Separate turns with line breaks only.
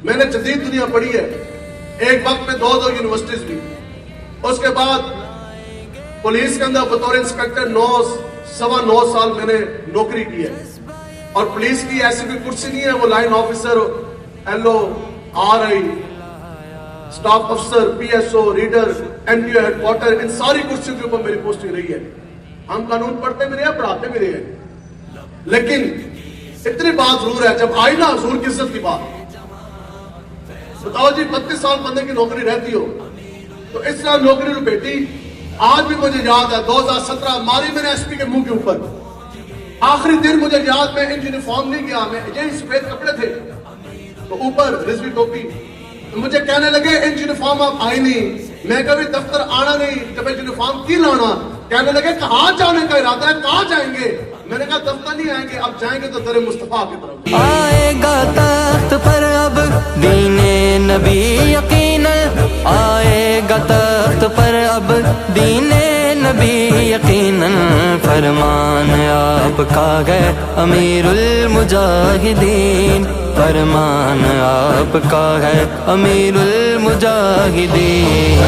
میں نے جدید دنیا پڑھی ہے، ایک وقت میں 2 یونیورسٹیز بھی، اس کے بعد پولیس کے اندر بطور انسپیکٹر 9.25 سال میں نے نوکری کی ہے، اور پولیس کی ایسی کوئی کرسی نہیں ہے، وہ line officer, LO، RI، staff افسر، PSO، reader, NPO head quarter, ان ساری کرسیوں کے اوپر میری پوسٹنگ رہی ہے۔ ہم قانون پڑھتے بھی رہے ہیں، پڑھاتے بھی رہے ہیں، لیکن اتنی بات ضرور ہے، جب آئی نا حضور کی عزت کی بات، بتاؤ جی 32 سال بندے کی نوکری رہتی ہو تو اس طرح نوکری لپیٹی۔ آج بھی مجھے یاد ہے 2017 ماری میں نے SP کے منہ کے اوپر، آخری دن مجھے یاد، میں ان یونیفارم نہیں گیا، میں یہی سفید کپڑے تھے تو اوپر رضوی ٹوپی، مجھے کہنے لگے ان یونیفارم آپ آئی نہیں، میں کبھی دفتر آنا نہیں، جب یونیفارم کی لانا، کہنے لگے کہاں جانے کا ارادہ ہے، کہاں جائیں گے؟ میں نے کہا دفتر نہیں آئیں گے، اب جائیں گے تو در مصطفیٰ کی طرف۔
آئے گا تخت پر اب دین نبی یقیناً، آئے گا تخت پر اب دین نبی یقیناً، فرمان آپ کا ہے امیر المجاہدین، فرمان آپ کا ہے امیر المجاہدین۔